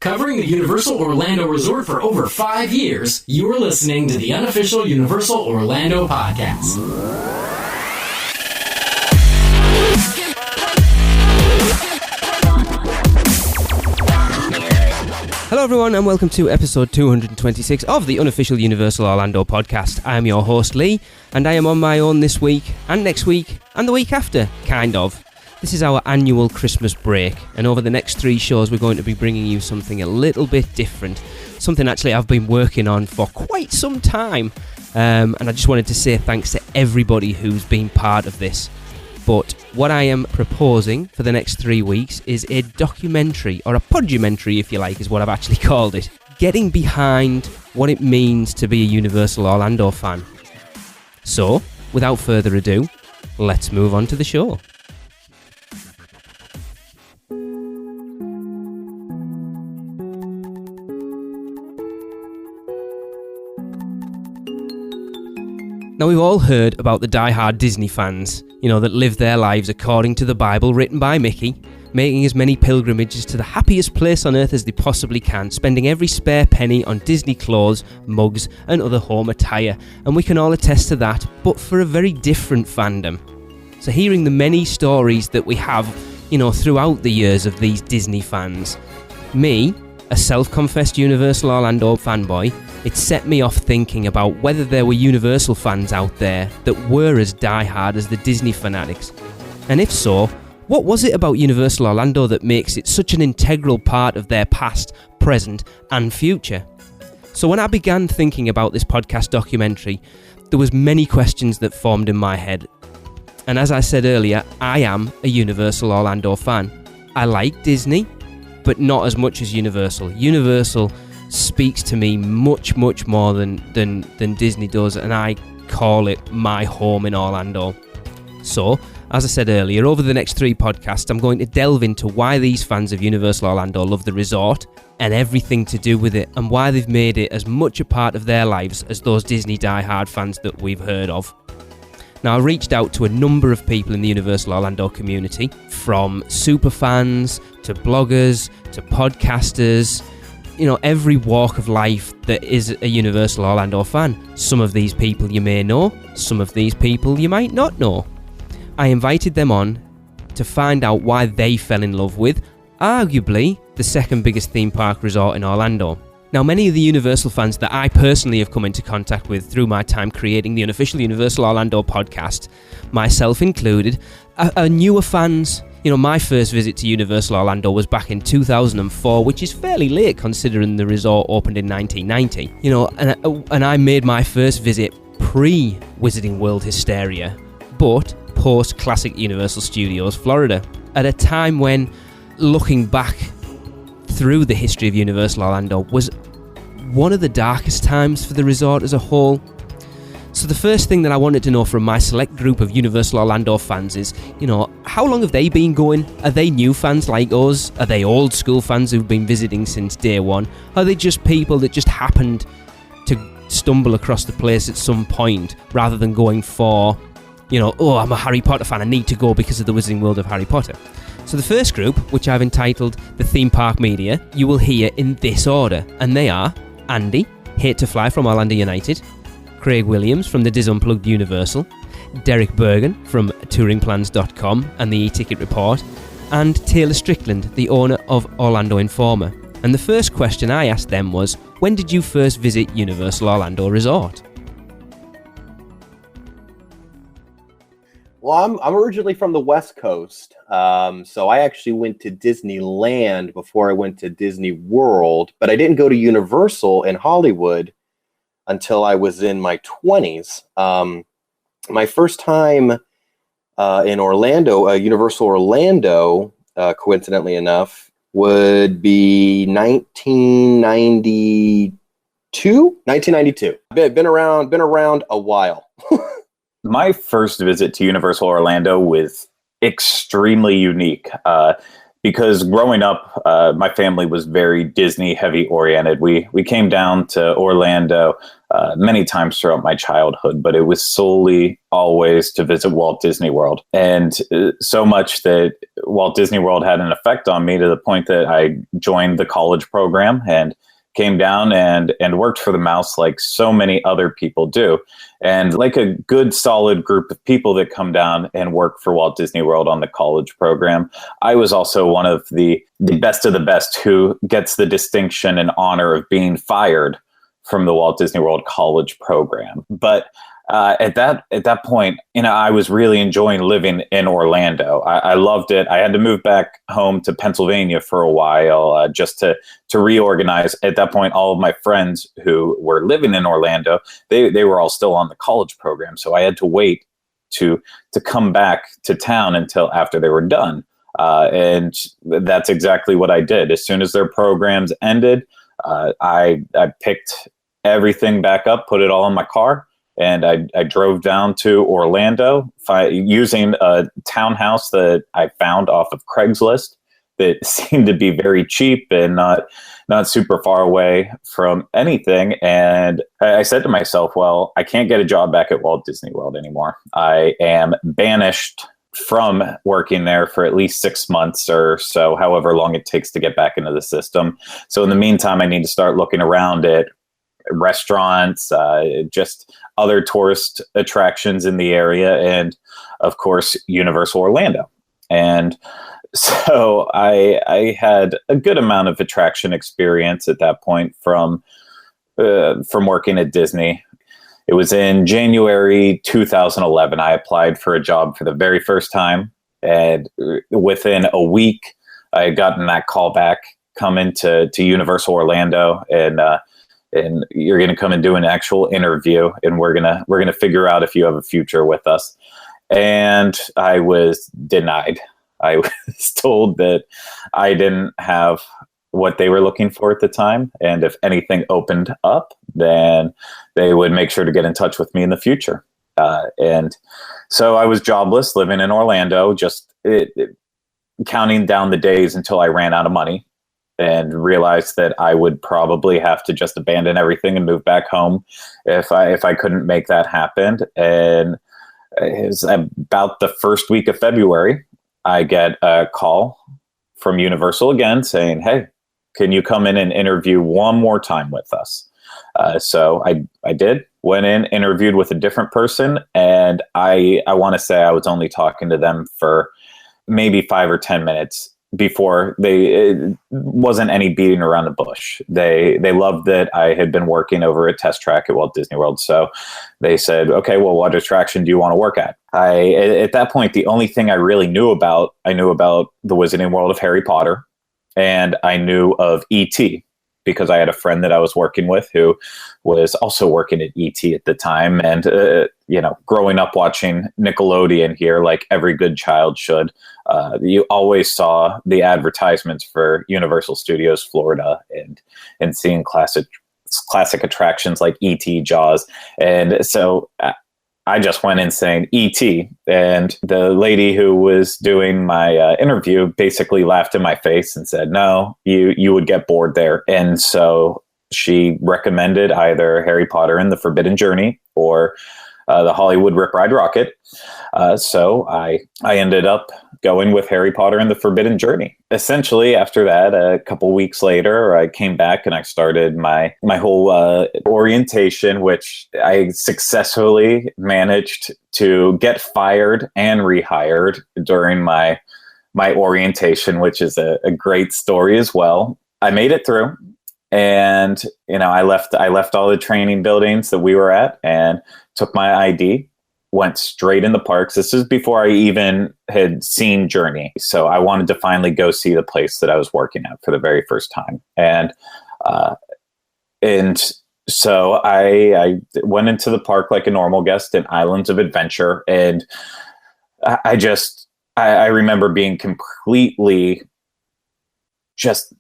Covering the Universal Orlando Resort for over 5 years, you are listening to the Unofficial Universal Orlando Podcast. Hello everyone and welcome to episode 226 of the Unofficial Universal Orlando Podcast. I am your host Lee, and I am on my own this week and next week and the week after, kind of. This is our annual Christmas break, and over the next 3 shows we're going to be bringing you something a little bit different. Something actually I've been working on for quite some time, and I just wanted to say thanks to everybody who's been part of this. But what I am proposing for the next 3 weeks is a documentary, or a podumentary if you like, is what I've actually called it. Getting behind what it means to be a Universal Orlando fan. So, without further ado, let's move on to the show. Now, we've all heard about the die-hard Disney fans, that live their lives according to the Bible written by Mickey, making as many pilgrimages to the happiest place on earth as they possibly can, spending every spare penny on Disney clothes, mugs, and other home attire. And we can all attest to that, but for a very different fandom. So hearing the many stories that we have, throughout the years of these Disney fans, me, a self-confessed Universal Orlando fanboy, it set me off thinking about whether there were Universal fans out there that were as die-hard as the Disney fanatics. And if so, what was it about Universal Orlando that makes it such an integral part of their past, present, and future? So when I began thinking about this podcast documentary, there was many questions that formed in my head. And as I said earlier, I am a Universal Orlando fan. I like Disney, but not as much as Universal. Universal speaks to me much more than Disney does, and I call it my home in Orlando. So, as I said earlier, over the next 3 podcasts, I'm going to delve into why these fans of Universal Orlando love the resort and everything to do with it, and why they've made it as much a part of their lives as those Disney die-hard fans that we've heard of. Now, I reached out to a number of people in the Universal Orlando community, from superfans to bloggers to podcasters, every walk of life that is a Universal Orlando fan. Some of these people you may know, some of these people you might not know. I invited them on to find out why they fell in love with, arguably, the second biggest theme park resort in Orlando. Now, many of the Universal fans that I personally have come into contact with through my time creating the Unofficial Universal Orlando podcast, myself included, are newer fans. My first visit to Universal Orlando was back in 2004, which is fairly late considering the resort opened in 1990. And I made my first visit pre-Wizarding World hysteria, but post-classic Universal Studios Florida, at a time when, looking back through the history of Universal Orlando, was one of the darkest times for the resort as a whole. So the first thing that I wanted to know from my select group of Universal Orlando fans is, how long have they been going? Are they new fans like us? Are they old school fans who've been visiting since day one? Are they just people that just happened to stumble across the place at some point, rather than going for, I'm a Harry Potter fan, I need to go because of the Wizarding World of Harry Potter? So the first group, which I've entitled the Theme Park Media, you will hear in this order, and they are Andy, Hate to Fly from Orlando United, Craig Williams from the Disunplugged Universal, Derek Burgan from touringplans.com and the e-ticket report, and Taylor Strickland, the owner of Orlando Informer. And the first question I asked them was, when did you first visit Universal Orlando Resort? Well, I'm originally from the West Coast, so I actually went to Disneyland before I went to Disney World, but I didn't go to Universal in Hollywood until I was in my 20s. My first time in Orlando, Universal Orlando, coincidentally enough, would be 1992. Been around a while. My first visit to Universal Orlando was extremely unique because growing up, my family was very Disney heavy oriented. We came down to Orlando many times throughout my childhood, but it was solely always to visit Walt Disney World. And so much that Walt Disney World had an effect on me to the point that I joined the college program and came down and worked for the mouse like so many other people do. And like a good solid group of people that come down and work for Walt Disney World on the college program, I was also one of the best of the best who gets the distinction and honor of being fired from the Walt Disney World college program. But at that point, I was really enjoying living in Orlando. I loved it. I had to move back home to Pennsylvania for a while just to reorganize. At that point, all of my friends who were living in Orlando, they were all still on the college program. So I had to wait to come back to town until after they were done. And that's exactly what I did. As soon as their programs ended, I picked everything back up, put it all in my car, and I drove down to Orlando using a townhouse that I found off of Craigslist that seemed to be very cheap and not super far away from anything. And I said to myself, well, I can't get a job back at Walt Disney World anymore. I am banished from working there for at least 6 months or so, however long it takes to get back into the system. So in the meantime, I need to start looking around at restaurants, just other tourist attractions in the area, and of course, Universal Orlando. And so I had a good amount of attraction experience at that point from working at Disney. It was in January 2011. I applied for a job for the very first time, and within a week, I had gotten that call back, come into Universal Orlando, and you're going to come and do an actual interview, and we're gonna figure out if you have a future with us. And I was denied. I was told that I didn't have what they were looking for at the time, and if anything opened up, then they would make sure to get in touch with me in the future. And so I was jobless, living in Orlando, just counting down the days until I ran out of money, and realized that I would probably have to just abandon everything and move back home if I couldn't make that happen. And it was about the first week of February, I get a call from Universal again saying, hey, can you come in and interview one more time with us? So I did, went in, interviewed with a different person, and I want to say I was only talking to them for maybe 5 or 10 minutes before it wasn't any beating around the bush. They loved that I had been working over at Test Track at Walt Disney World. So they said, okay, well, what attraction do you want to work at? At that point, the only thing I really knew about the Wizarding World of Harry Potter, and I knew of E.T. because I had a friend that I was working with who was also working at E.T. at the time. And, growing up watching Nickelodeon here, like every good child should, you always saw the advertisements for Universal Studios Florida and seeing classic attractions like E.T., Jaws. And so I just went in saying E.T. And the lady who was doing my interview basically laughed in my face and said, no, you would get bored there. And so she recommended either Harry Potter and the Forbidden Journey or the Hollywood Rip Ride Rocket. So I ended up going with Harry Potter and the Forbidden Journey. Essentially, after that, a couple weeks later, I came back and I started my whole orientation, which I successfully managed to get fired and rehired during my orientation, which is a great story as well. I made it through. And, I left all the training buildings that we were at and took my ID, went straight in the parks. This is before I even had seen Journey. So I wanted to finally go see the place that I was working at for the very first time. And so I went into the park like a normal guest in Islands of Adventure. And I remember being completely just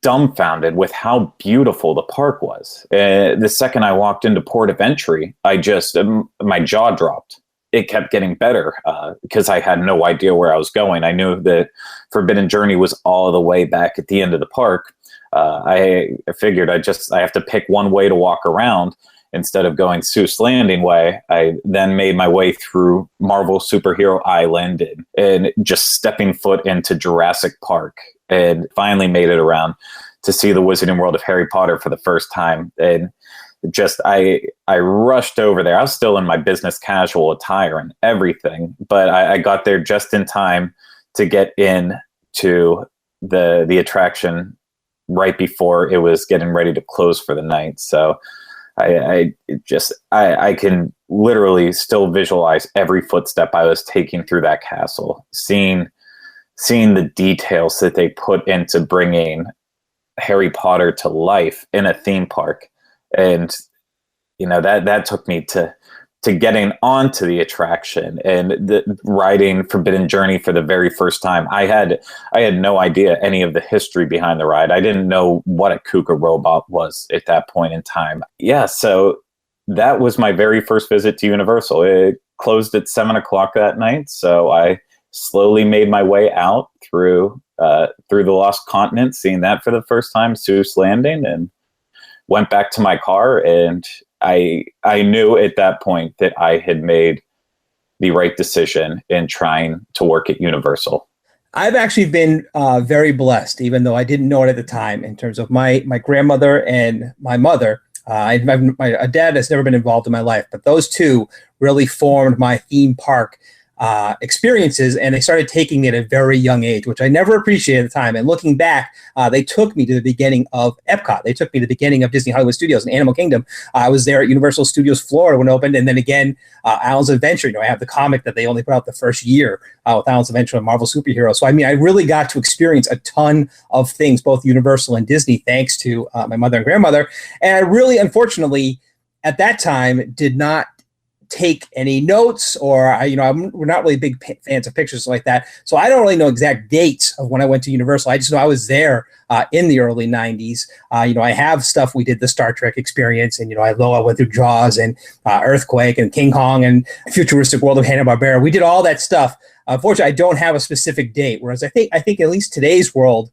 dumbfounded with how beautiful the park was. The second I walked into port of entry, my jaw dropped. it kept getting better because I had no idea where I was going. I knew that Forbidden Journey was all the way back at the end of the park. I figured I have to pick one way to walk around instead of going Seuss Landing way. I then made my way through Marvel Superhero Island and just stepping foot into Jurassic Park, and finally made it around to see the Wizarding World of Harry Potter for the first time. And just I rushed over there. I was still in my business casual attire and everything, but I got there just in time to get in to the attraction right before it was getting ready to close for the night. So I can literally still visualize every footstep I was taking through that castle, seeing the details that they put into bringing Harry Potter to life in a theme park. And, that took me to getting onto the attraction and riding Forbidden Journey for the very first time. I had no idea any of the history behind the ride. I didn't know what a Kuka robot was at that point in time. Yeah, so that was my very first visit to Universal. It closed at 7:00 that night, so I slowly made my way out through the Lost Continent, seeing that for the first time, Seuss Landing, and went back to my car, and I knew at that point that I had made the right decision in trying to work at Universal. I've actually been very blessed, even though I didn't know it at the time, in terms of my grandmother and my mother. My dad has never been involved in my life, but those two really formed my theme park experiences, and they started taking me at a very young age, which I never appreciated at the time. And looking back, they took me to the beginning of Epcot. They took me to the beginning of Disney Hollywood Studios and Animal Kingdom. I was there at Universal Studios Florida when it opened, and then again, Alan's Adventure. I have the comic that they only put out the first year with Alan's Adventure and Marvel Superhero. So, I really got to experience a ton of things, both Universal and Disney, thanks to my mother and grandmother. And I really, unfortunately, at that time, did not take any notes, or we're not really big fans of pictures like that, so I don't really know exact dates of when I went to Universal. I just know I was there in the early 90s. I have stuff. We did the Star Trek experience, and I went through Jaws and Earthquake and King Kong and Futuristic World of Hanna-Barbera. We did all that stuff. Unfortunately, I don't have a specific date, whereas I think at least today's world,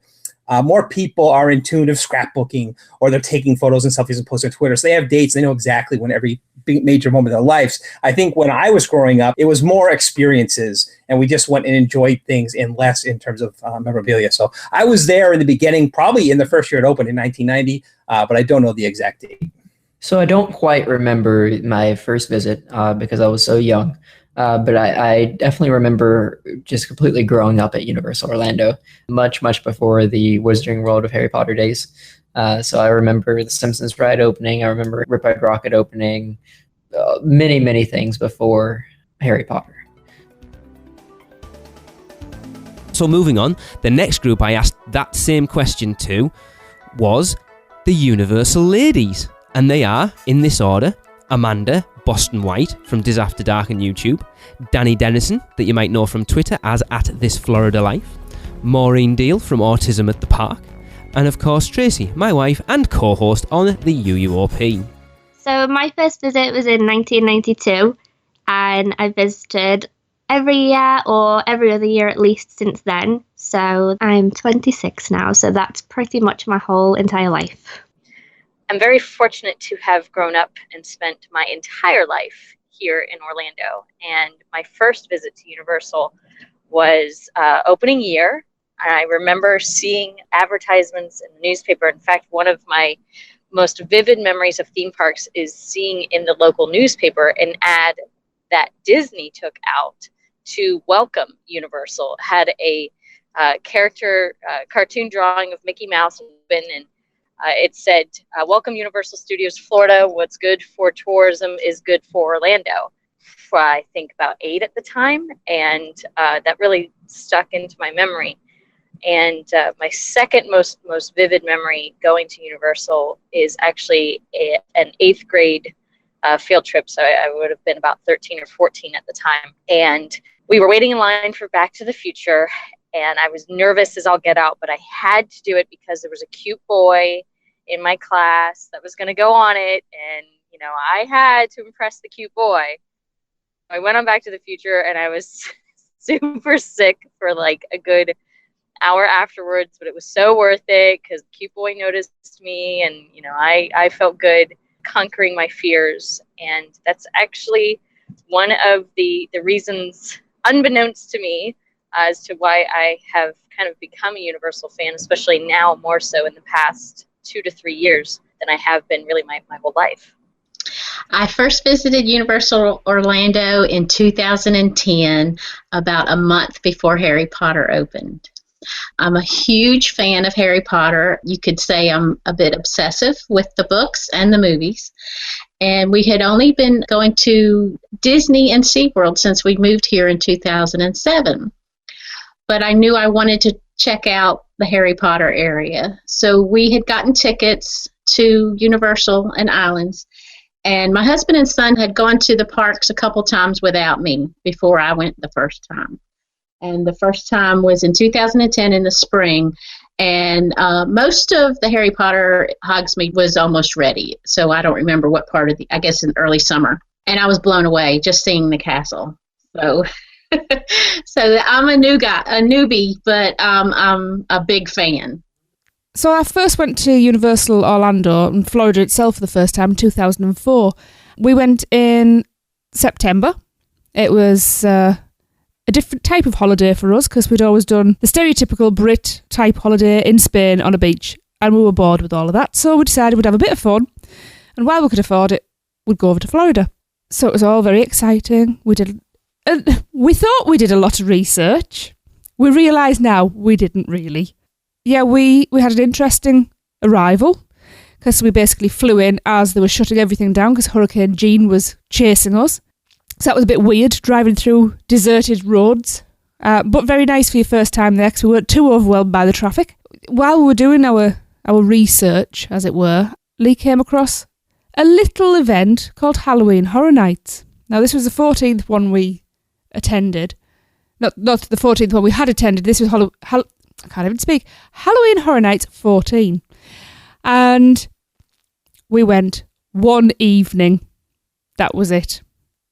more people are in tune of scrapbooking, or they're taking photos and selfies and posting on Twitter. So they have dates. They know exactly when every big major moment of their lives. I think when I was growing up, it was more experiences, and we just went and enjoyed things and less in terms of memorabilia. So I was there in the beginning, probably in the first year it opened in 1990, but I don't know the exact date. So I don't quite remember my first visit because I was so young. But I definitely remember just completely growing up at Universal Orlando, much, much before the Wizarding World of Harry Potter days. So I remember the Simpsons ride opening. I remember Riptide Rocket opening, many, many things before Harry Potter. So moving on, the next group I asked that same question to was the Universal Ladies. And they are, in this order, Amanda Boston White from Diz After Dark on YouTube, Dani Dennison, that you might know from Twitter as @ThisFloridaLife, Maureen Deal from Autism at the Park, and of course Tracey, my wife and co-host on the UUOP. So my first visit was in 1992, and I visited every year or every other year at least since then. So I'm 26 now, so that's pretty much my whole entire life. I'm very fortunate to have grown up and spent my entire life here in Orlando. And my first visit to Universal was opening year. And I remember seeing advertisements in the newspaper. In fact, one of my most vivid memories of theme parks is seeing in the local newspaper an ad that Disney took out to welcome Universal. It had a cartoon drawing of Mickey Mouse and it said, welcome Universal Studios Florida. What's good for tourism is good for Orlando. For I think about 8 at the time. And that really stuck into my memory. And my second most vivid memory going to Universal is actually an 8th grade field trip. So I would have been about 13 or 14 at the time. And we were waiting in line for Back to the Future. And I was nervous as all get out, but I had to do it because there was a cute boy in my class that was going to go on it. And, I had to impress the cute boy. I went on Back to the Future, and I was super sick for like a good hour afterwards, but it was so worth it because the cute boy noticed me, and I felt good conquering my fears. And that's actually one of the reasons, unbeknownst to me, as to why I have kind of become a Universal fan, especially now more so in the past 2 to 3 years than I have been really my whole life. I first visited Universal Orlando in 2010, about a month before Harry Potter opened. I'm a huge fan of Harry Potter. You could say I'm a bit obsessive with the books and the movies. And we had only been going to Disney and SeaWorld since we moved here in 2007. But I knew I wanted to check out the Harry Potter area. So we had gotten tickets to Universal and Islands. And my husband and son had gone to the parks a couple times without me before I went the first time. And the first time was in 2010 in the spring. And most of the Harry Potter Hogsmeade was almost ready. So I don't remember what part of I guess in early summer. And I was blown away just seeing the castle. So so I'm a newbie, but I'm a big fan. So I first went to Universal Orlando and Florida itself for the first time in 2004. We went in September. It was a different type of holiday for us because we'd always done the stereotypical Brit type holiday in Spain on a beach, and we were bored with all of that. So we decided we'd have a bit of fun, and while we could afford it, we'd go over to Florida. So it was all very exciting. We thought we did a lot of research. We realise now we didn't really. Yeah, we had an interesting arrival because we basically flew in as they were shutting everything down because Hurricane Jean was chasing us. So that was a bit weird, driving through deserted roads, but very nice for your first time there because we weren't too overwhelmed by the traffic. While we were doing our research, as it were, Lee came across a little event called Halloween Horror Nights. Now, this was the 14th one we attended. Not the 14th one we had attended. This was I can't even speak. Halloween Horror Nights 14. And we went one evening. That was it.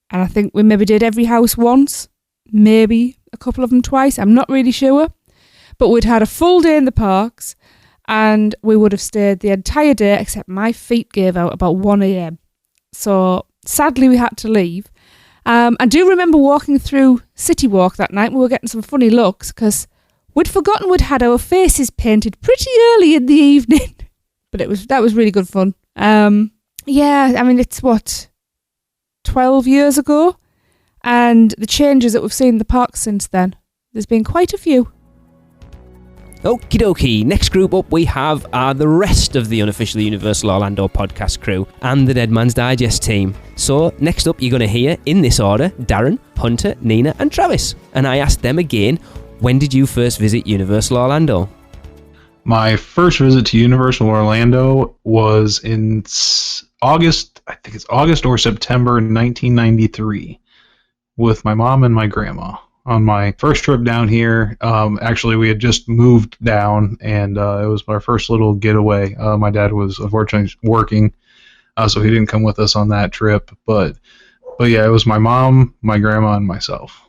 And I think we maybe did every house once, maybe a couple of them twice. I'm not really sure. But we'd had a full day in the parks and we would have stayed the entire day except my feet gave out about 1 a.m. So sadly we had to leave. I do remember walking through City Walk that night. We were getting some funny looks because we'd forgotten we'd had our faces painted pretty early in the evening. But that was really good fun. Yeah, I mean, it's 12 years ago? And the changes that we've seen in the park since then. There's been quite a few. Okie dokie, next group up we have the rest of the Unofficial Universal Orlando podcast crew and the Dead Man's Digest team. So next up you're going to hear, in this order, Darren, Hunter, Nina and Travis. And I asked them again, when did you first visit Universal Orlando? My first visit to Universal Orlando was in August, I think it's August or September 1993, with my mom and my grandma. On my first trip down here, actually we had just moved down, and it was our first little getaway. My dad was unfortunately working, so he didn't come with us on that trip. But yeah, it was my mom, my grandma, and myself.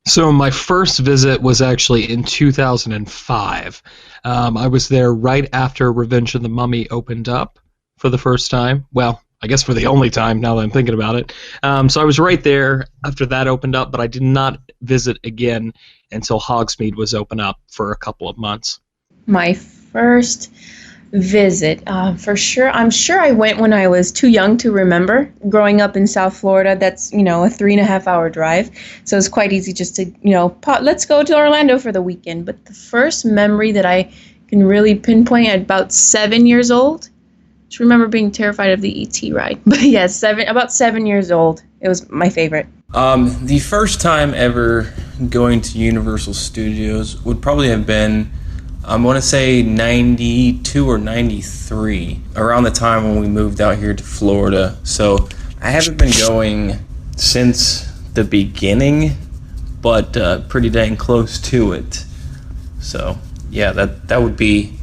So my first visit was actually in 2005. I was there right after Revenge of the Mummy opened up for the first time. Well, I guess for the only time, now that I'm thinking about it. So I was right there after that opened up, but I did not visit again until Hogsmeade was open up for a couple of months. My first visit, for sure, I'm sure I went when I was too young to remember. Growing up in South Florida, that's, a 3.5-hour drive. So it's quite easy just to, let's go to Orlando for the weekend. But the first memory that I can really pinpoint at about 7 years old, just remember being terrified of the ET ride. But yeah, about 7 years old. It was my favorite. The first time ever going to Universal Studios would probably have been, I want to say 92 or 93, around the time when we moved out here to Florida. So I haven't been going since the beginning, but pretty dang close to it. So yeah, that would be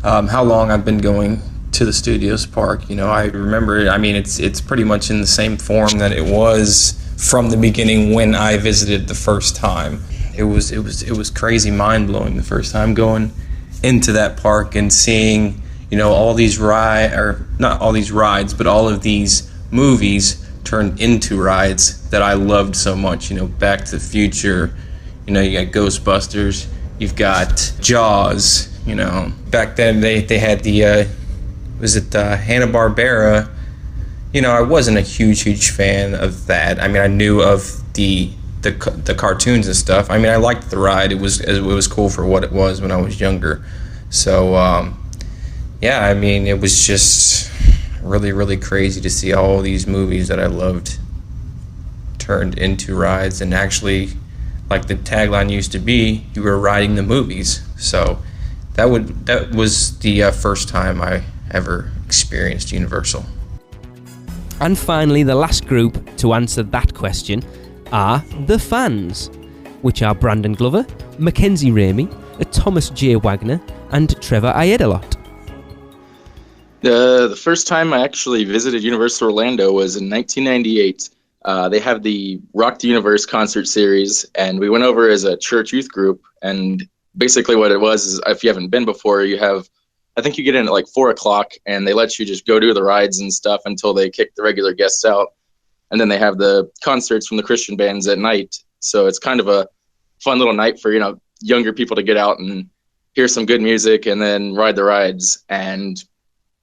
how long I've been going to the Studios park. I remember it. I mean, it's pretty much in the same form that it was from the beginning when I visited the first time. It was crazy, mind-blowing the first time going into that park and seeing, all these not all these rides, but all of these movies turned into rides that I loved so much. Back to the Future, you got Ghostbusters, you've got Jaws, Back then they had the Hanna-Barbera. I wasn't a huge fan of that. I mean, I knew of the cartoons and stuff. I mean, I liked the ride. It was cool for what it was when I was younger. So yeah, I mean, it was just really, really crazy to see all these movies that I loved turned into rides, and actually, like the tagline used to be, you were riding the movies. So that was the first time I ever experienced Universal. And finally, the last group to answer that question are the fans, which are Brandon Glover, Mackenzie Ramey, Thomas J. Wagner, and Trevor Ayedelot. The first time I actually visited Universal Orlando was in 1998. They have the Rock the Universe concert series, and we went over as a church youth group. And basically what it was is, if you haven't been before, I think you get in at like 4 o'clock, and they let you just go do the rides and stuff until they kick the regular guests out. And then they have the concerts from the Christian bands at night. So it's kind of a fun little night for, younger people to get out and hear some good music and then ride the rides. And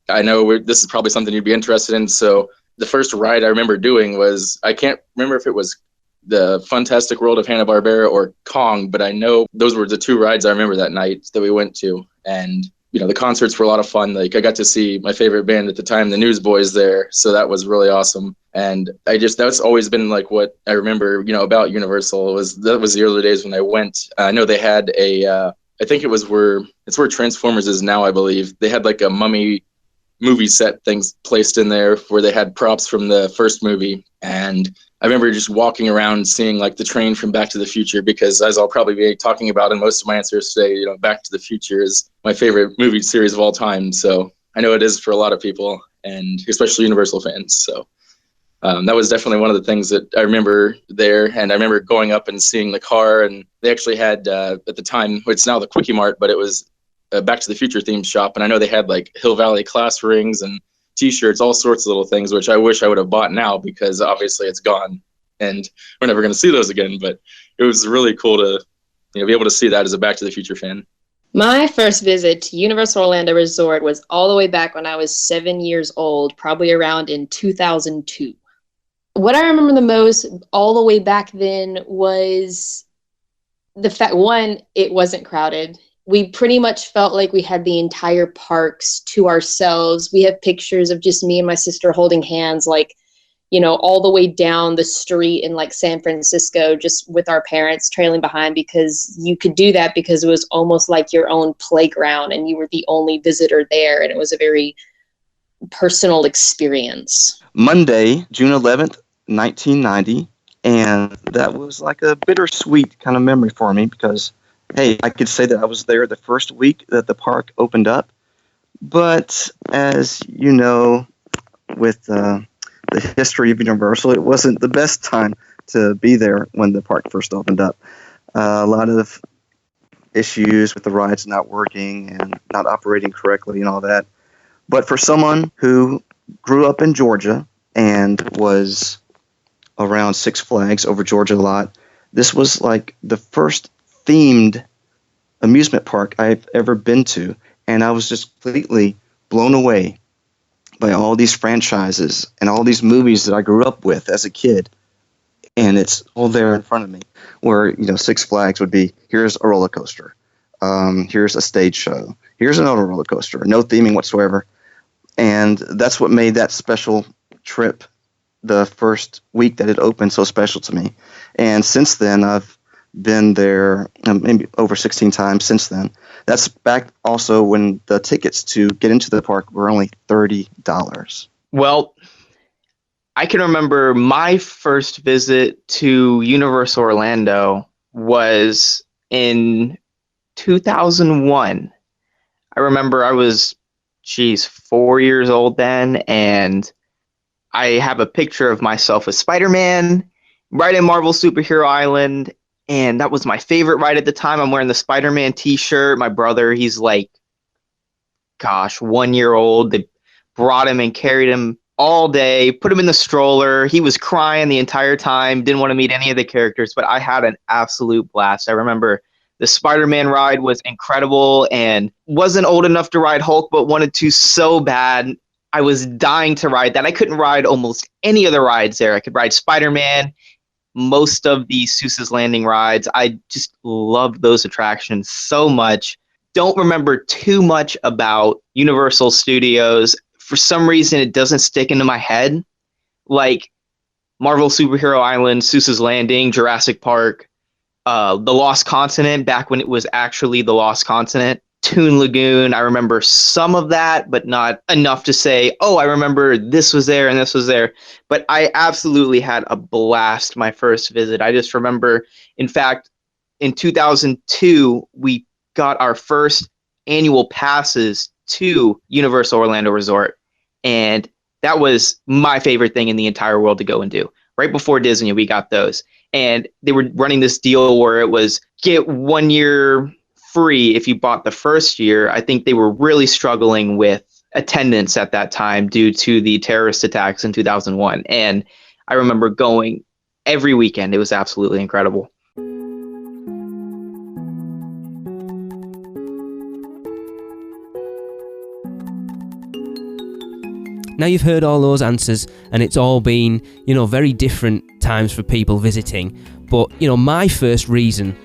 I know this is probably something you'd be interested in. So the first ride I remember doing was, I can't remember if it was the Fantastic World of Hanna-Barbera or Kong, but I know those were the two rides I remember that night that we went to. And the concerts were a lot of fun. Like, I got to see my favorite band at the time, the Newsboys, there. So that was really awesome. And that's always been like what I remember, about Universal that was the early days when I went. I know they had I think it's where Transformers is now, I believe. They had like a mummy movie set things placed in there where they had props from the first movie. And I remember just walking around seeing like the train from Back to the Future, because as I'll probably be talking about in most of my answers today, Back to the Future is my favorite movie series of all time. So I know it is for a lot of people, and especially Universal fans. So that was definitely one of the things that I remember there. And I remember going up and seeing the car, and they actually had at the time, it's now the Quickie Mart, but it was a Back to the Future themed shop. And I know they had like Hill Valley class rings and T-shirts, all sorts of little things, which I wish I would have bought now, because obviously it's gone and we're never going to see those again. But it was really cool to be able to see that as a Back to the Future fan. My first visit to Universal Orlando Resort was all the way back when I was 7 years old, probably around in 2002. What I remember the most all the way back then was the fact, one, it wasn't crowded. We pretty much felt like we had the entire parks to ourselves. We have pictures of just me and my sister holding hands, like, all the way down the street in like San Francisco, just with our parents trailing behind, because you could do that because it was almost like your own playground and you were the only visitor there. And it was a very personal experience. Monday, June 11th, 1990. And that was like a bittersweet kind of memory for me, because hey, I could say that I was there the first week that the park opened up. But as you know, with the history of Universal, it wasn't the best time to be there when the park first opened up. A lot of issues with the rides not working and not operating correctly and all that. But for someone who grew up in Georgia and was around Six Flags over Georgia a lot, this was like the first themed amusement park I've ever been to, and I was just completely blown away by all these franchises and all these movies that I grew up with as a kid. And it's all there in front of me, where Six Flags would be, here's a roller coaster, here's a stage show, here's another roller coaster, no theming whatsoever. And that's what made that special trip the first week that it opened so special to me. And since then, I've been there maybe over 16 times since then. That's back also when the tickets to get into the park were only $30. Well, I can remember my first visit to Universal Orlando was in 2001. I remember I was, 4 years old then, and I have a picture of myself as Spider-Man, right in Marvel Superhero Island, and that was my favorite ride at the time. I'm wearing the Spider-Man t-shirt. My brother, he's like, 1 year old. They brought him and carried him all day, put him in the stroller. He was crying the entire time, didn't want to meet any of the characters, but I had an absolute blast. I remember the Spider-Man ride was incredible, and wasn't old enough to ride Hulk, but wanted to so bad. I was dying to ride that. I couldn't ride almost any of the rides there. I could ride Spider-Man, most of the Seuss's Landing rides. I just loved those attractions so much. Don't remember too much about Universal Studios. For some reason, it doesn't stick into my head. Like Marvel Superhero Island, Seuss's Landing, Jurassic Park, The Lost Continent, back when it was actually The Lost Continent, Toon Lagoon. I remember some of that, but not enough to say, oh, I remember this was there and this was there. But I absolutely had a blast my first visit. I just remember, in fact, in 2002, we got our first annual passes to Universal Orlando Resort. And that was my favorite thing in the entire world to go and do. Right before Disney, we got those. And they were running this deal where it was get 1 year free if you bought the first year. I think they were really struggling with attendance at that time due to the terrorist attacks in 2001. And I remember going every weekend. It was absolutely incredible. Now you've heard all those answers, and it's all been, very different times for people visiting. But, my first reason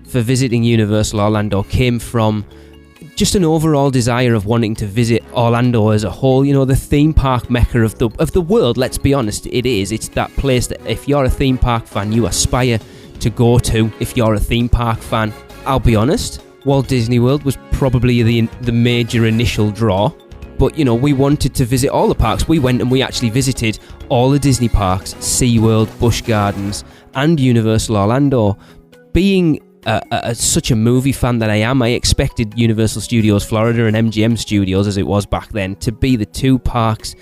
for visiting Universal Orlando came from just an overall desire of wanting to visit Orlando as a whole. The theme park mecca of the world. Let's be honest, it is. It's that place that if you're a theme park fan, you aspire to go to. If you're a theme park fan, I'll be honest, Walt Disney World was probably the major initial draw. But, we wanted to visit all the parks. We went and we actually visited all the Disney parks, SeaWorld, Busch Gardens, and Universal Orlando. Being such a movie fan that I am, I expected Universal Studios Florida and MGM Studios, as it was back then, to be the two parks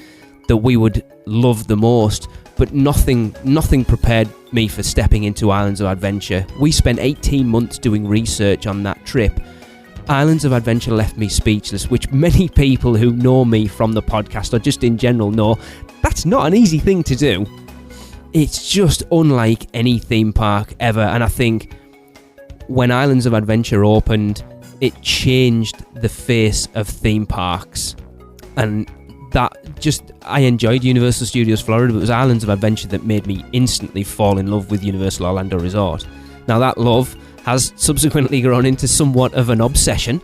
that we would love the most. But nothing prepared me for stepping into Islands of Adventure. We spent 18 months doing research on that trip. Islands of Adventure left me speechless, which many people who know me from the podcast or just in general know that's not an easy thing to do. It's just unlike any theme park ever, and I think when Islands of Adventure opened, it changed the face of theme parks. And I enjoyed Universal Studios Florida, but it was Islands of Adventure that made me instantly fall in love with Universal Orlando Resort. Now that love has subsequently grown into somewhat of an obsession.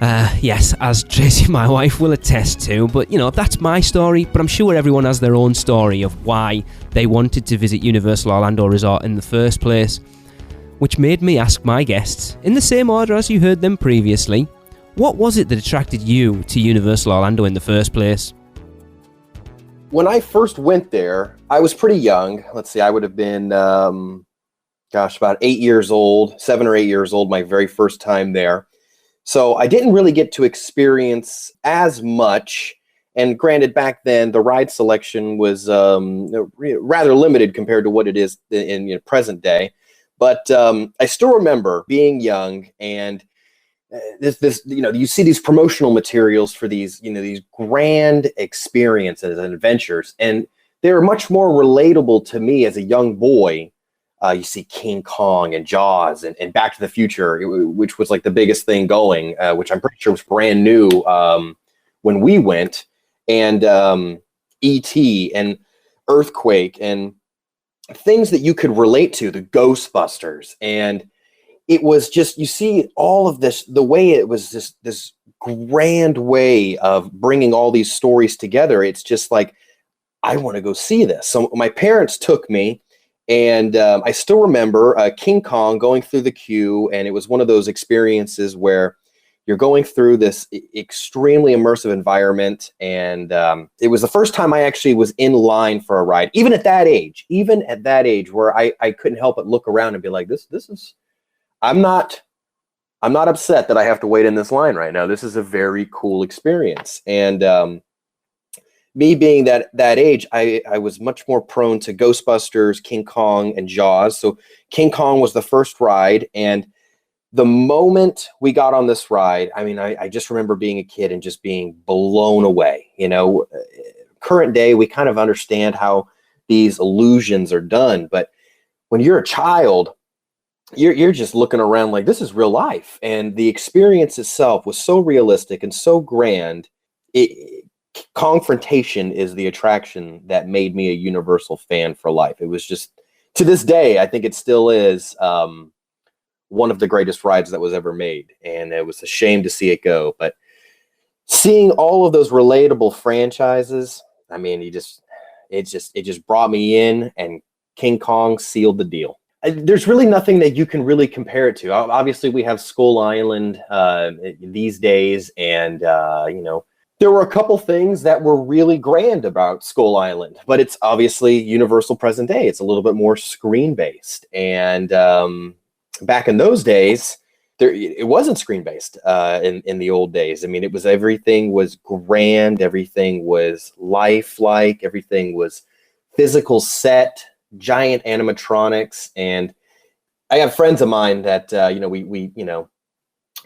Yes, as Tracey, my wife, will attest to. But, that's my story. But I'm sure everyone has their own story of why they wanted to visit Universal Orlando Resort in the first place. Which made me ask my guests, in the same order as you heard them previously, what was it that attracted you to Universal Orlando in the first place? When I first went there, I was pretty young. Let's see, I would have been... about 8 years old, 7 or 8 years old, my very first time there. So I didn't really get to experience as much. And granted, back then, the ride selection was rather limited compared to what it is in present day. But I still remember being young and you see these promotional materials for these grand experiences and adventures. And they're much more relatable to me as a young boy. You see King Kong and Jaws and Back to the Future, which was like the biggest thing going, which I'm pretty sure was brand new when we went, and E.T. and Earthquake and things that you could relate to, the Ghostbusters. And it was just, you see all of this, the way it was this grand way of bringing all these stories together. It's just like, I want to go see this. So my parents took me. And I still remember King Kong going through the queue, and it was one of those experiences where you're going through this extremely immersive environment, and it was the first time I actually was in line for a ride, even at that age, where I couldn't help but look around and be like, this is, I'm not upset that I have to wait in this line right now. This is a very cool experience. And me being that age, I was much more prone to Ghostbusters, King Kong, and Jaws. So King Kong was the first ride, and the moment we got on this ride, I mean, I just remember being a kid and just being blown away. You know, current day, we kind of understand how these illusions are done, but when you're a child, you're just looking around like, this is real life. And the experience itself was so realistic and so grand. Confrontation is the attraction that made me a Universal fan for life. It was just, to this day, I think it still is one of the greatest rides that was ever made. And it was a shame to see it go. But seeing all of those relatable franchises, I mean, it just brought me in, and King Kong sealed the deal. There's really nothing that you can really compare it to. Obviously, we have Skull Island these days, and you know, there were a couple things that were really grand about Skull Island, but it's obviously Universal present day. It's a little bit more screen-based, and back in those days, it wasn't screen-based in the old days. I mean, everything was grand, everything was lifelike, everything was physical set, giant animatronics. And I have friends of mine that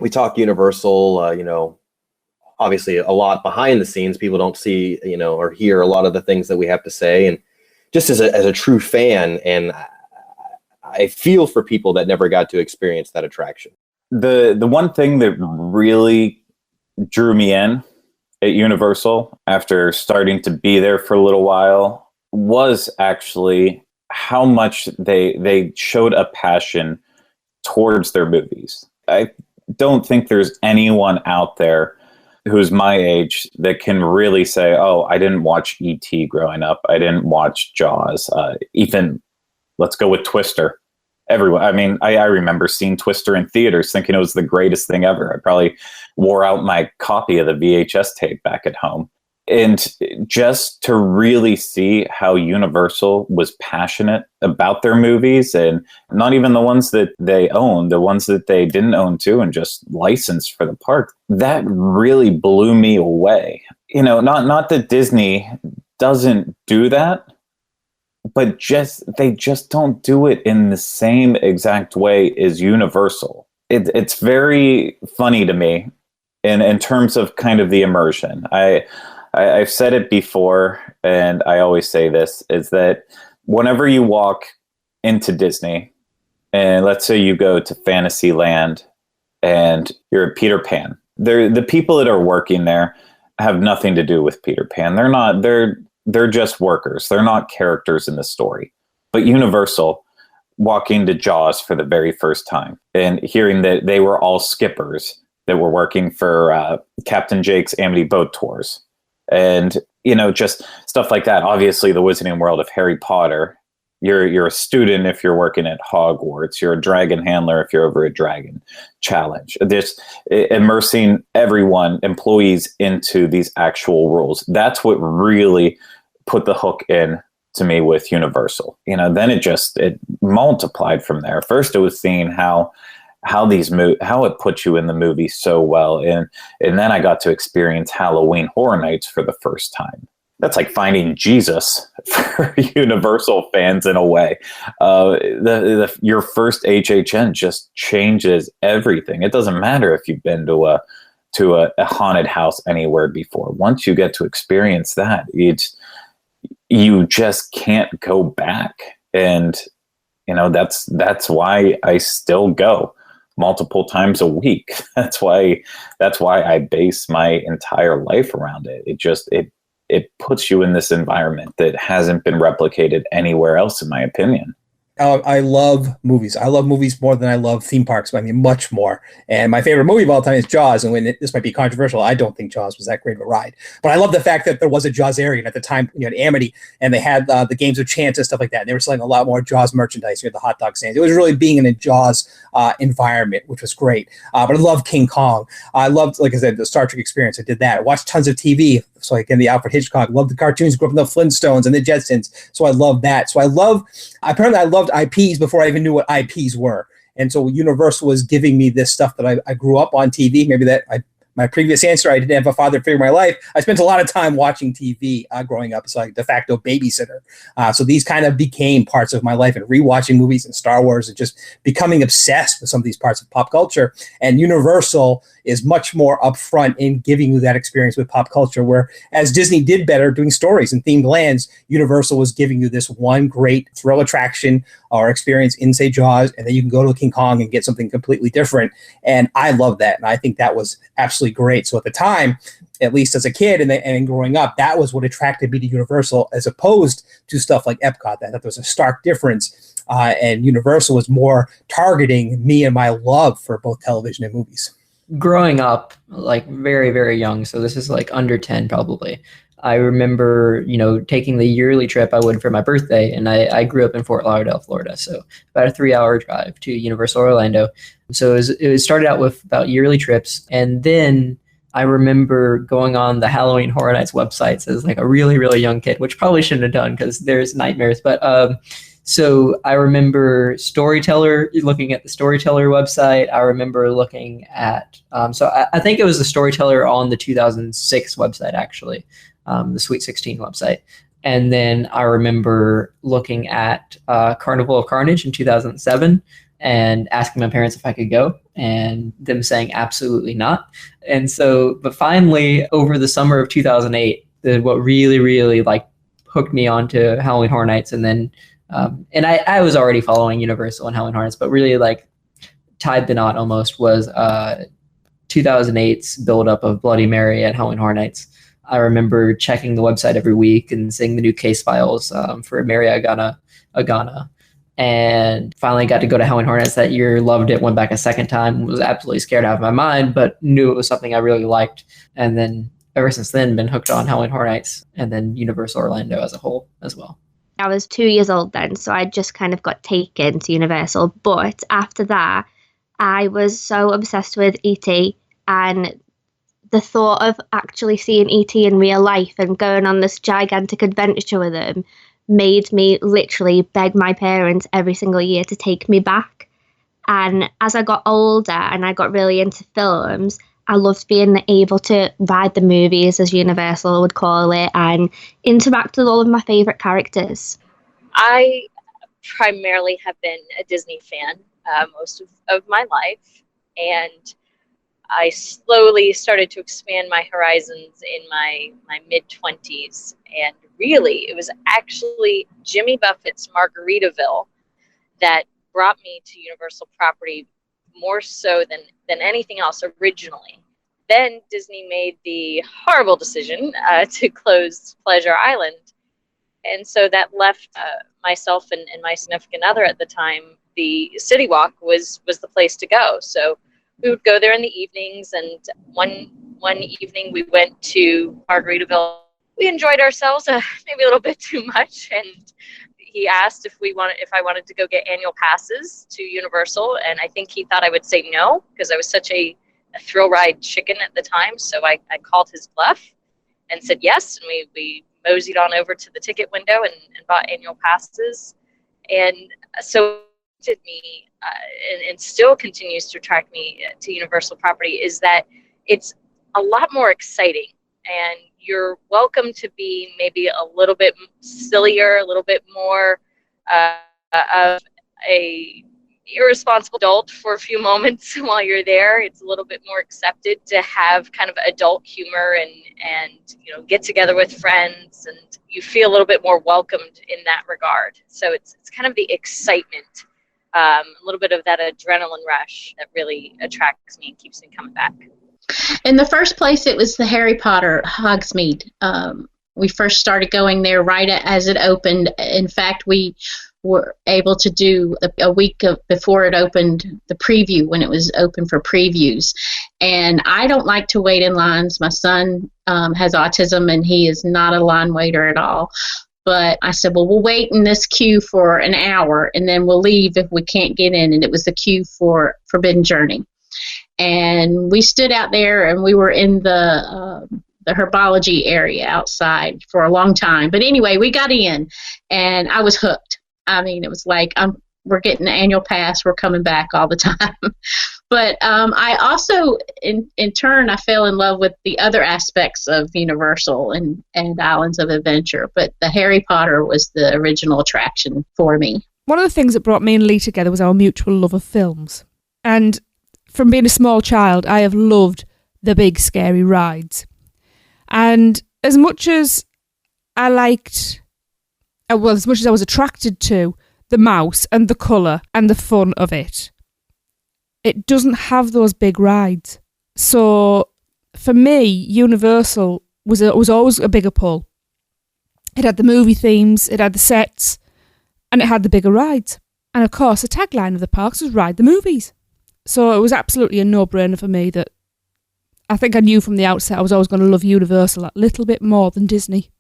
we talk Universal, obviously a lot behind the scenes. People don't see, or hear a lot of the things that we have to say. And just as a true fan, and I feel for people that never got to experience that attraction. The one thing that really drew me in at Universal after starting to be there for a little while was actually how much they showed a passion towards their movies. I don't think there's anyone out there who's my age that can really say, oh, I didn't watch E.T. growing up. I didn't watch Jaws. Even, let's go with Twister. Everyone, I mean, I remember seeing Twister in theaters thinking it was the greatest thing ever. I probably wore out my copy of the VHS tape back at home. And just to really see how Universal was passionate about their movies, and not even the ones that they owned, the ones that they didn't own too, and just licensed for the park, that really blew me away. Not that Disney doesn't do that, but they just don't do it in the same exact way as Universal. It's very funny to me in terms of kind of the immersion. I've said it before, and I always say this, is that whenever you walk into Disney, and let's say you go to Fantasyland and you're at Peter Pan, the people that are working there have nothing to do with Peter Pan. They're just workers. They're not characters in the story. But Universal, walking to Jaws for the very first time and hearing that they were all skippers that were working for Captain Jake's Amity Boat Tours. And, just stuff like that. Obviously, the Wizarding World of Harry Potter, you're a student if you're working at Hogwarts. You're a dragon handler if you're over at Dragon Challenge. This immersing everyone, employees, into these actual rules. That's what really put the hook in to me with Universal. Then it multiplied from there. First, it was seeing how it put you in the movie so well, and then I got to experience Halloween Horror Nights for the first time. That's like finding Jesus for Universal fans in a way. Your first HHN just changes everything. It doesn't matter if you've been to a haunted house anywhere before. Once you get to experience that, you just can't go back. And that's why I still go multiple times a week. That's why I base my entire life around it. It puts you in this environment that hasn't been replicated anywhere else, in my opinion. I love movies. I love movies more than I love theme parks. I mean, much more. And my favorite movie of all time is Jaws. And this might be controversial, I don't think Jaws was that great of a ride. But I love the fact that there was a Jaws area. And at the time, at Amity, and they had the games of chance and stuff like that. And they were selling a lot more Jaws merchandise here at the hot dog stands. It was really being in a Jaws environment, which was great. But I love King Kong. I loved, like I said, the Star Trek experience. I did that. I watched tons of TV. So like in the Alfred Hitchcock, loved the cartoons, grew up in the Flintstones and the Jetsons. So I love that. So I loved IPs before I even knew what IPs were. And so Universal was giving me this stuff that I grew up on TV. Maybe that my previous answer, I didn't have a father figure in my life. I spent a lot of time watching TV growing up. It's like de facto babysitter. So these kind of became parts of my life, and rewatching movies and Star Wars and just becoming obsessed with some of these parts of pop culture. And Universal is much more upfront in giving you that experience with pop culture, where as Disney did better doing stories and themed lands, Universal was giving you this one great thrill attraction or experience in, say, Jaws, and then you can go to King Kong and get something completely different. And I love that. And I think that was absolutely great. So at the time, at least as a kid and growing up, that was what attracted me to Universal as opposed to stuff like Epcot. I thought there was a stark difference. And Universal was more targeting me and my love for both television and movies. Growing up, like very, very young, so this is like under 10 probably, I remember, taking the yearly trip I would for my birthday, and I grew up in Fort Lauderdale, Florida, so about a 3-hour drive to Universal Orlando. So it started out with about yearly trips, and then I remember going on the Halloween Horror Nights websites as like a really, really young kid, which probably shouldn't have done because there's nightmares, but so I remember looking at the Storyteller website. I remember looking at, I think it was the Storyteller on the 2006 website, actually, the Sweet 16 website. And then I remember looking at Carnival of Carnage in 2007 and asking my parents if I could go, and them saying absolutely not. And so, but finally, over the summer of 2008, what really, really like hooked me onto Halloween Horror Nights, and then and I was already following Universal and Halloween Horror Nights, but really like tied the knot almost was 2008's buildup of Bloody Mary at Halloween Horror Nights. I remember checking the website every week and seeing the new case files for Mary Agana, and finally got to go to Halloween Horror Nights that year. Loved it. Went back a second time. Was absolutely scared out of my mind, but knew it was something I really liked. And then ever since then, been hooked on Halloween Horror Nights and then Universal Orlando as a whole as well. I was 2 years old then, so I just kind of got taken to Universal. But after that, I was so obsessed with E.T. and the thought of actually seeing E.T. in real life and going on this gigantic adventure with him made me literally beg my parents every single year to take me back. And as I got older and I got really into films, I loved being able to ride the movies, as Universal would call it, and interact with all of my favourite characters. I primarily have been a Disney fan most of my life, and I slowly started to expand my horizons in my mid-20s. And really, it was actually Jimmy Buffett's Margaritaville that brought me to Universal property more so than anything else originally. Then Disney made the horrible decision to close Pleasure Island. And so that left myself and my significant other at the time, the City Walk was the place to go. So we would go there in the evenings, and one evening we went to Margaritaville. We enjoyed ourselves maybe a little bit too much, and he asked if I wanted to go get annual passes to Universal, and I think he thought I would say no because I was such a thrill ride chicken at the time. So I called his bluff and said yes, and we moseyed on over to the ticket window and bought annual passes. And so did me and still continues to attract me to Universal property is that it's a lot more exciting, and you're welcome to be maybe a little bit sillier, a little bit more of a irresponsible adult for a few moments while you're there. It's a little bit more accepted to have kind of adult humor and get together with friends, and you feel a little bit more welcomed in that regard. So it's kind of the excitement, a little bit of that adrenaline rush that really attracts me and keeps me coming back. In the first place, it was the Harry Potter Hogsmeade. We first started going there right as it opened. In fact, we were able to do a week before it opened, the preview, when it was open for previews. And I don't like to wait in lines. My son has autism, and he is not a line waiter at all. But I said, well, we'll wait in this queue for an hour, and then we'll leave if we can't get in. And it was the queue for Forbidden Journey. And we stood out there, and we were in the herbology area outside for a long time. But anyway, we got in, and I was hooked. I mean, it was like, we're getting the annual pass. We're coming back all the time. But I also, in turn, I fell in love with the other aspects of Universal and Islands of Adventure. But the Harry Potter was the original attraction for me. One of the things that brought me and Lee together was our mutual love of films. And from being a small child, I have loved the big scary rides. And as much as I liked, as much as I was attracted to the mouse and the colour and the fun of it, it doesn't have those big rides. So for me, Universal was always a bigger pull. It had the movie themes, it had the sets, and it had the bigger rides. And of course, the tagline of the parks was Ride the Movies. So it was absolutely a no-brainer for me that I think I knew from the outset I was always going to love Universal a little bit more than Disney.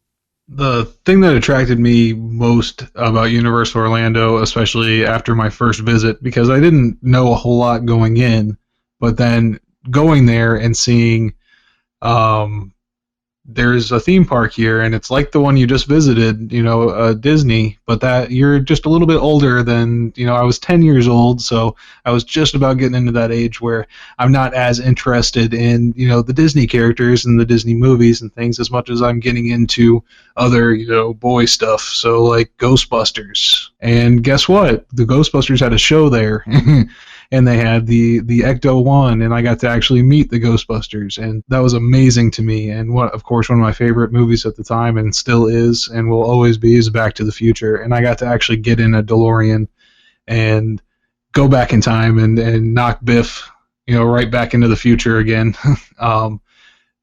The thing that attracted me most about Universal Orlando, especially after my first visit, because I didn't know a whole lot going in, but then going there and seeing there's a theme park here, and it's like the one you just visited, Disney, but that you're just a little bit older than, I was 10 years old, so I was just about getting into that age where I'm not as interested in, the Disney characters and the Disney movies and things as much as I'm getting into other, boy stuff. So like Ghostbusters. And guess what? The Ghostbusters had a show there. And they had the Ecto-1, and I got to actually meet the Ghostbusters, and that was amazing to me. And of course, one of my favorite movies at the time, and still is, and will always be, is Back to the Future. And I got to actually get in a DeLorean and go back in time and knock Biff, right back into the future again.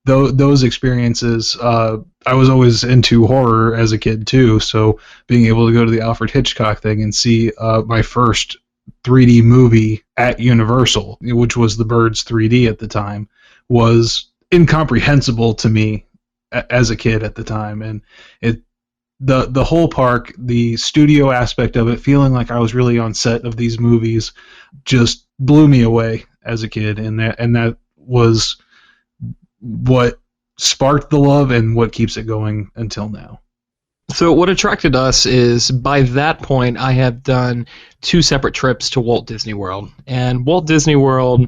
Those experiences, I was always into horror as a kid too, so being able to go to the Alfred Hitchcock thing and see my first 3D movie at Universal, which was The Birds 3D at the time, was incomprehensible to me as a kid at the time. And the whole park, the studio aspect of it, feeling like I was really on set of these movies, just blew me away as a kid. And that was what sparked the love and what keeps it going until now. So what attracted us is, by that point, I have done 2 separate trips to Walt Disney World. And Walt Disney World,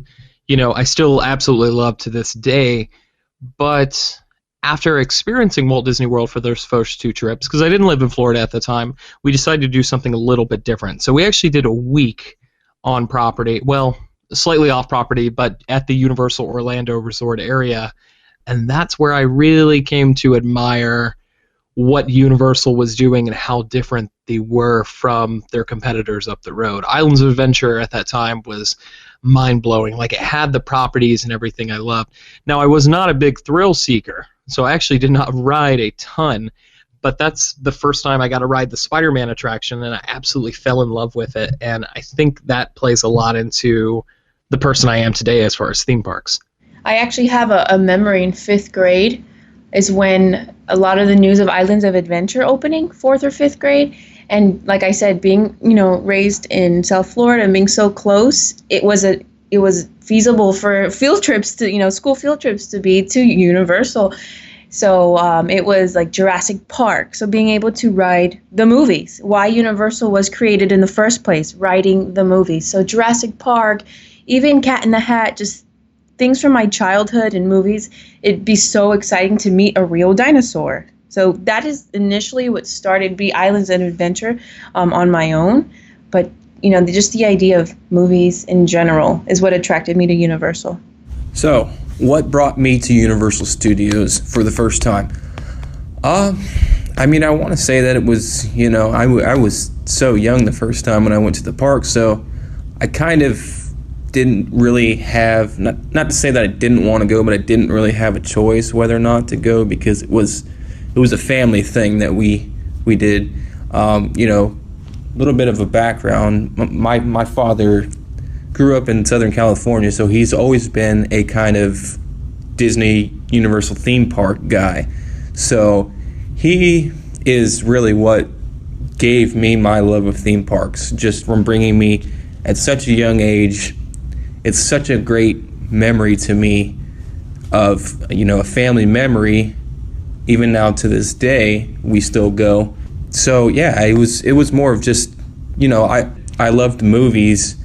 I still absolutely love to this day. But after experiencing Walt Disney World for those first 2 trips, because I didn't live in Florida at the time, we decided to do something a little bit different. So we actually did a week on property, well, slightly off property, but at the Universal Orlando Resort area. And that's where I really came to admire what Universal was doing and how different they were from their competitors up the road. Islands of Adventure at that time was mind-blowing. Like, it had the properties and everything I loved. Now, I was not a big thrill seeker, so I actually did not ride a ton, but that's the first time I got to ride the Spider-Man attraction, and I absolutely fell in love with it, and I think that plays a lot into the person I am today as far as theme parks. I actually have a memory in 5th grade is when a lot of the news of Islands of Adventure opening, 4th or 5th grade. And like I said, being, raised in South Florida and being so close, it was feasible for field trips to, school field trips to be to Universal. So it was like Jurassic Park. So being able to ride the movies, why Universal was created in the first place, riding the movies. So Jurassic Park, even Cat in the Hat, just things from my childhood and movies. It'd be so exciting to meet a real dinosaur. So that is initially what started Be Islands of Adventure on my own. But, just the idea of movies in general is what attracted me to Universal. So, what brought me to Universal Studios for the first time? I want to say that it was, I was so young the first time when I went to the park, so I kind of didn't really have, not to say that I didn't want to go, but I didn't really have a choice whether or not to go, because it was a family thing that we did. A little bit of a background. My father grew up in Southern California, so he's always been a kind of Disney Universal theme park guy. So he is really what gave me my love of theme parks, just from bringing me at such a young age. It's such a great memory to me of, a family memory. Even now to this day, we still go. So yeah, it was more of just, I loved movies,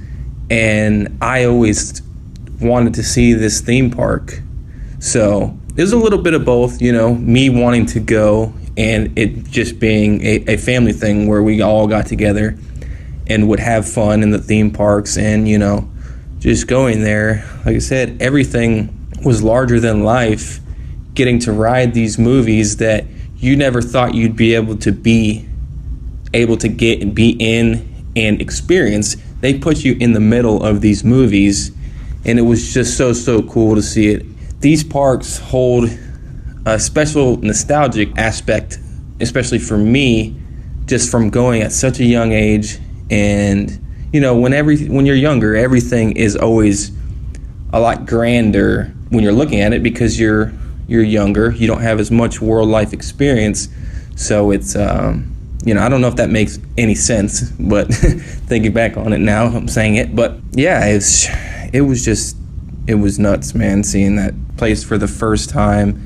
and I always wanted to see this theme park. So it was a little bit of both, me wanting to go and it just being a family thing where we all got together and would have fun in the theme parks and, just going there. Like I said, everything was larger than life, getting to ride these movies that you never thought you'd be able to be in and experience. They put you in the middle of these movies, and it was just so cool to see it. These parks hold a special nostalgic aspect, especially for me, just from going at such a young age. And when you're younger, everything is always a lot grander when you're looking at it because you're younger, you don't have as much world life experience. So it's I don't know if that makes any sense, but thinking back on it now, I'm saying it. But yeah, it was nuts, man, seeing that place for the first time.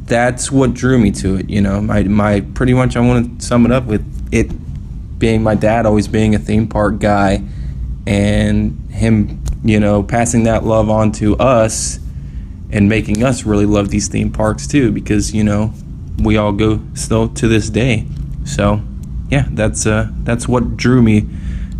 That's what drew me to it. My pretty much, I want to sum it up with it being my dad always being a theme park guy, and him, passing that love on to us and making us really love these theme parks too, because we all go still to this day. So yeah, that's what drew me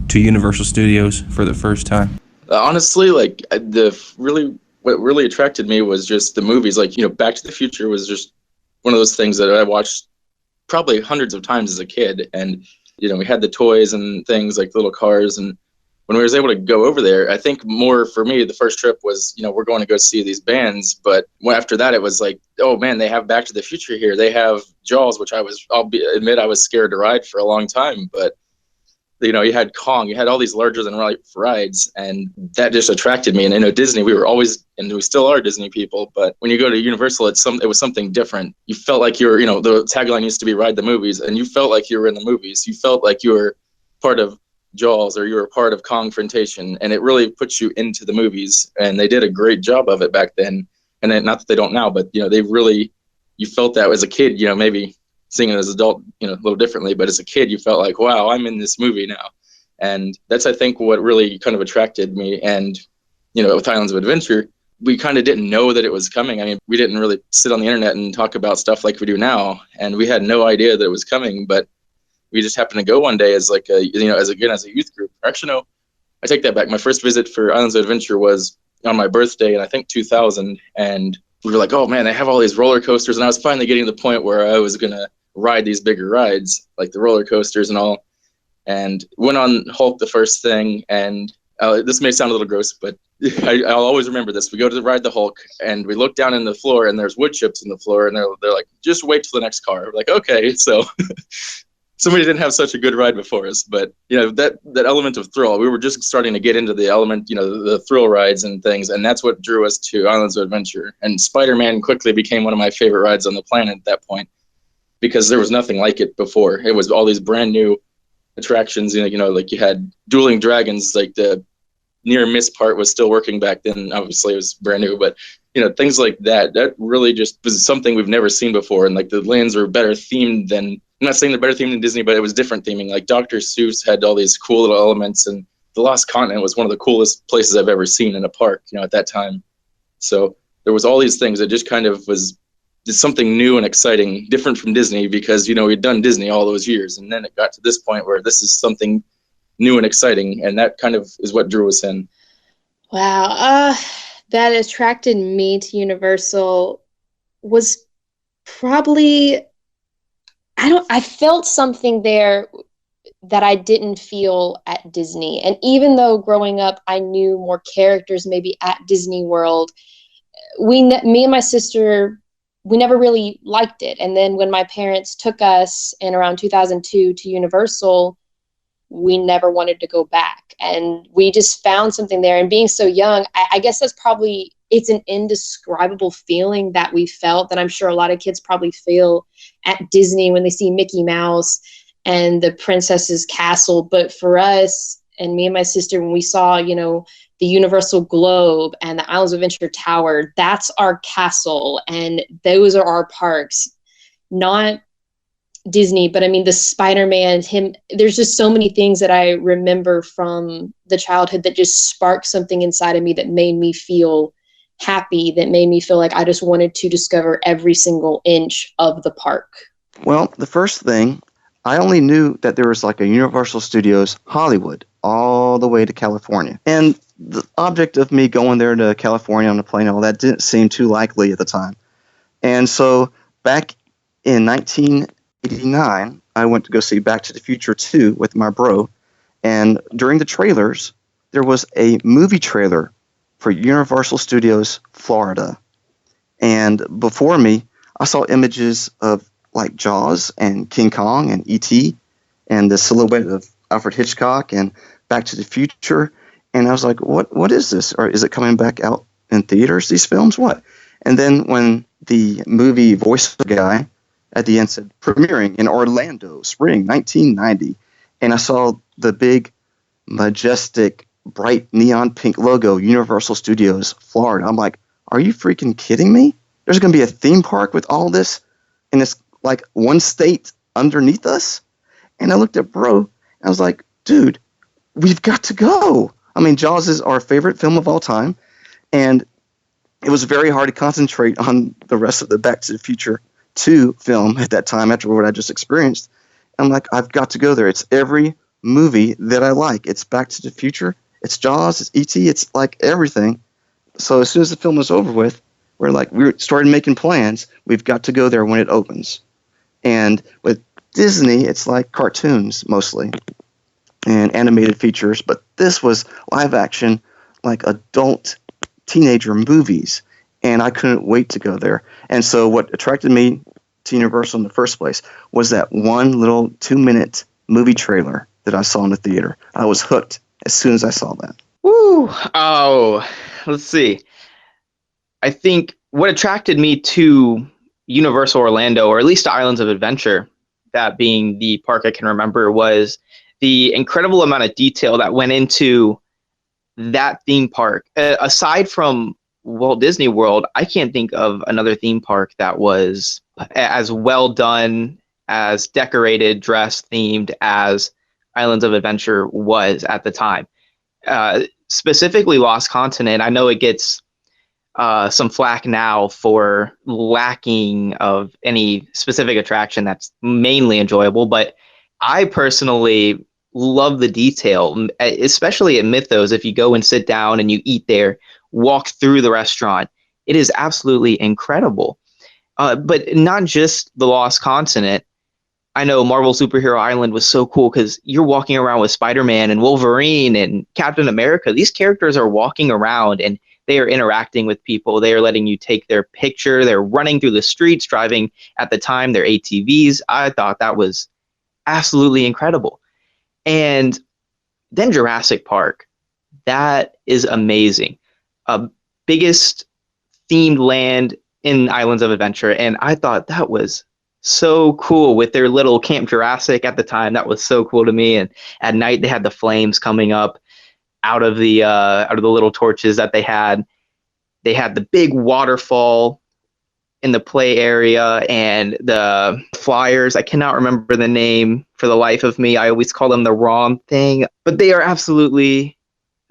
to Universal Studios for the first time. Honestly, what really attracted me was just the movies. Back to the Future was just one of those things that I watched probably hundreds of times as a kid. And, we had the toys and things like little cars. And when we was able to go over there, I think more for me, the first trip was, we're going to go see these bands. But after that, it was like, oh man, they have Back to the Future here. They have Jaws, which I'll admit I was scared to ride for a long time. But you had Kong, you had all these larger than life rides, and that just attracted me. And Disney, we were always, and we still are Disney people, but when you go to Universal, it was something different. You felt like you were, the tagline used to be "Ride the Movies," and you felt like you were in the movies. You felt like you were part of Jaws or you were part of Kongfrontation, and it really puts you into the movies. And they did a great job of it back then. And then, not that they don't now, but they really, you felt that as a kid, maybe seeing it as an adult, a little differently, but as a kid, you felt like, wow, I'm in this movie now. And that's, I think, what really kind of attracted me. And, with Islands of Adventure, we kind of didn't know that it was coming. I mean, we didn't really sit on the internet and talk about stuff like we do now. And we had no idea that it was coming, but we just happened to go one day as like a youth group. Actually, no, I take that back. My first visit for Islands of Adventure was on my birthday in, I think, 2000. And we were like, oh man, they have all these roller coasters. And I was finally getting to the point where I was going to ride these bigger rides, like the roller coasters and all. And went on Hulk the first thing. And this may sound a little gross, but I'll always remember this. We go to ride the Hulk, and we look down in the floor, and there's wood chips in the floor. And they're like, just wait till the next car. We're like, okay. So somebody didn't have such a good ride before us. But, that element of thrill, we were just starting to get into the element, the thrill rides and things. And that's what drew us to Islands of Adventure. And Spider-Man quickly became one of my favorite rides on the planet at that point, because there was nothing like it before. It was all these brand new attractions, like you had dueling dragons, like the near miss part was still working back then. Obviously it was brand new, but things like that really just was something we've never seen before. And like the lands were better themed than, I'm not saying they're better themed than Disney, but it was different theming. Like Dr. Seuss had all these cool little elements, and the Lost Continent was one of the coolest places I've ever seen in a park, at that time. So there was all these things that just kind of was just something new and exciting, different from Disney, because, we'd done Disney all those years. And then it got to this point where this is something new and exciting. And that kind of is what drew us in. Wow. That attracted me to Universal was probably, I felt something there that I didn't feel at Disney. And even though growing up, I knew more characters maybe at Disney World, me and my sister, we never really liked it. And then when my parents took us in around 2002 to Universal, we never wanted to go back. And we just found something there. And being so young, I guess that's probably, it's an indescribable feeling that we felt, that I'm sure a lot of kids probably feel at Disney when they see Mickey Mouse and the princess's castle. But for us, and me and my sister, when we saw, the Universal Globe and the Islands of Adventure Tower, that's our castle, and those are our parks. Not Disney, but I mean, the Spider-Man, there's just so many things that I remember from the childhood that just sparked something inside of me that made me feel happy, that made me feel like I just wanted to discover every single inch of the park. Well, the first thing, I only knew that there was like a Universal Studios Hollywood all the way to California. And the object of me going there to California on a plane and all that didn't seem too likely at the time. And so back in 1989, I went to go see Back to the Future 2 with my bro. And during the trailers, there was a movie trailer for Universal Studios Florida. And before me, I saw images of like Jaws and King Kong and E.T. and the silhouette of Alfred Hitchcock and Back to the Future. And I was like, what is this? Or is it coming back out in theaters, these films? What? And then when the movie voice guy at the end said, premiering in Orlando, spring 1990, and I saw the big, majestic, bright neon pink logo, Universal Studios Florida. I'm like, are you freaking kidding me? There's going to be a theme park with all this, and it's like one state underneath us? And I looked at bro, and I was like, dude, we've got to go. I mean, Jaws is our favorite film of all time, and it was very hard to concentrate on the rest of the Back to the Future 2 film at that time after what I just experienced. I'm like, I've got to go there. It's every movie that I like. It's Back to the Future, it's Jaws, it's E.T., it's like everything. So as soon as the film was over with, we started making plans. We've got to go there when it opens. And with Disney, it's like cartoons mostly and animated features, but this was live action, like adult teenager movies, and I couldn't wait to go there. And so what attracted me to Universal in the first place was that one little 2-minute movie trailer that I saw in the theater. I was hooked as soon as I saw that. Woo! Oh, let's see. I think what attracted me to Universal Orlando, or at least to Islands of Adventure, that being the park I can remember, was the incredible amount of detail that went into that theme park. Aside from Walt Disney World, I can't think of another theme park that was as well done, as decorated, dressed, themed as Islands of Adventure was at the time. Specifically Lost Continent, I know it gets some flack now for lacking of any specific attraction that's mainly enjoyable, but I personally love the detail, especially at Mythos. If you go and sit down and you eat there, walk through the restaurant, it is absolutely incredible. But not just the Lost Continent. I know Marvel Superhero Island was so cool because you're walking around with Spider-Man and Wolverine and Captain America. These characters are walking around and they are interacting with people. They are letting you take their picture. They're running through the streets, driving at the time their ATVs. I thought that was absolutely incredible. And then Jurassic Park. That is amazing. Biggest themed land in Islands of Adventure. And I thought that was so cool with their little Camp Jurassic at the time. That was so cool to me. And at night they had the flames coming up out of the little torches that they had. They had the big waterfall in the play area and the flyers. I cannot remember the name for the life of me. I always call them the wrong thing, but they are absolutely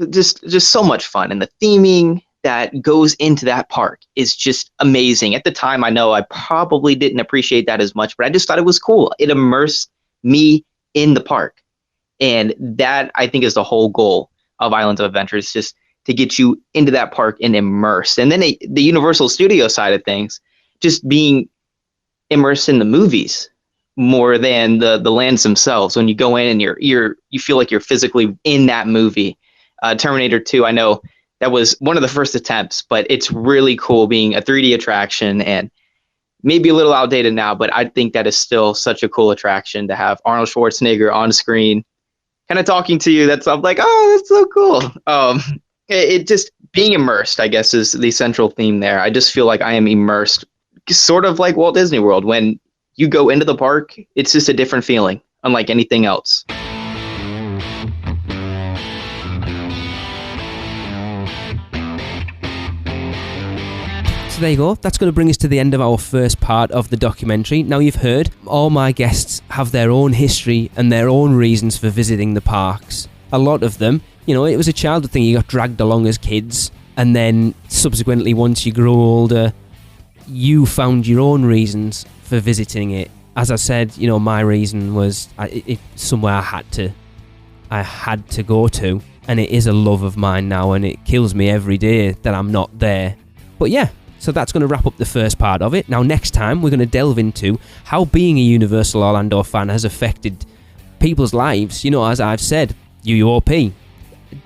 just so much fun. And the theming that goes into that park is just amazing. At the time, I know I probably didn't appreciate that as much, but I just thought it was cool. It immersed me in the park. And that, I think, is the whole goal of Islands of Adventure, is just to get you into that park and immersed. And then the Universal Studio side of things, just being immersed in the movies more than the lands themselves. When you go in and you feel like you're physically in that movie. Terminator 2, I know that was one of the first attempts, but it's really cool being a 3D attraction and maybe a little outdated now, but I think that is still such a cool attraction to have Arnold Schwarzenegger on screen kind of talking to you. I'm like, oh, that's so cool. It just being immersed, I guess, is the central theme there. I just feel like I am immersed, sort of like Walt Disney World. When you go into the park, it's just a different feeling, unlike anything else. So So there you go. That's going to bring us to the end of our first part of the documentary. Now you've heard, all my guests have their own history and their own reasons for visiting the parks. A lot of them, you know, it was a childhood thing. You got dragged along as kids, and then subsequently, once you grow older, you found your own reasons for visiting it. As I said, you know, my reason was somewhere I had to go to, and it is a love of mine now, and it kills me every day that I'm not there. But yeah, so that's going to wrap up the first part of it. Now next time we're going to delve into how being a Universal Orlando fan has affected people's lives, you know, as I've said, UUOP,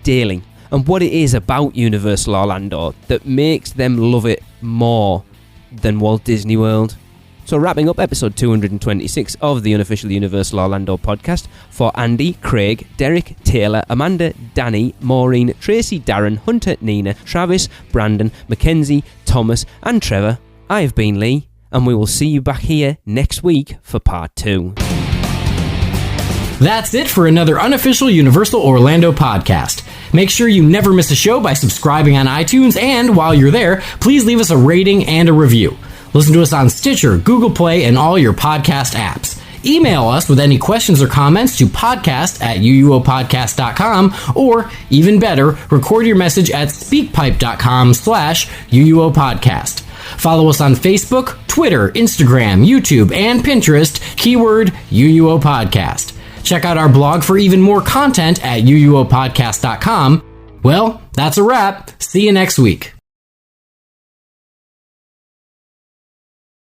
daily, and what it is about Universal Orlando that makes them love it more than Walt Disney World. So wrapping up episode 226 of the Unofficial Universal Orlando podcast, for Andy, Craig, Derek, Taylor, Amanda, Dani, Maureen, Tracy, Darren, Hunter, Nina, Travis, Brandon, Mackenzie, Thomas and Trevor, I have been Lee, and we will see you back here next week for part 2. That's it for another Unofficial Universal Orlando podcast. Make sure you never miss a show by subscribing on iTunes, and while you're there, please leave us a rating and a review. Listen to us on Stitcher, Google Play, and all your podcast apps. Email us with any questions or comments to podcast@uuopodcast.com, or even better, record your message at speakpipe.com/uuopodcast. Follow us on Facebook, Twitter, Instagram, YouTube, and Pinterest, keyword UUO Podcast. Check out our blog for even more content at uuopodcast.com. Well, that's a wrap. See you next week.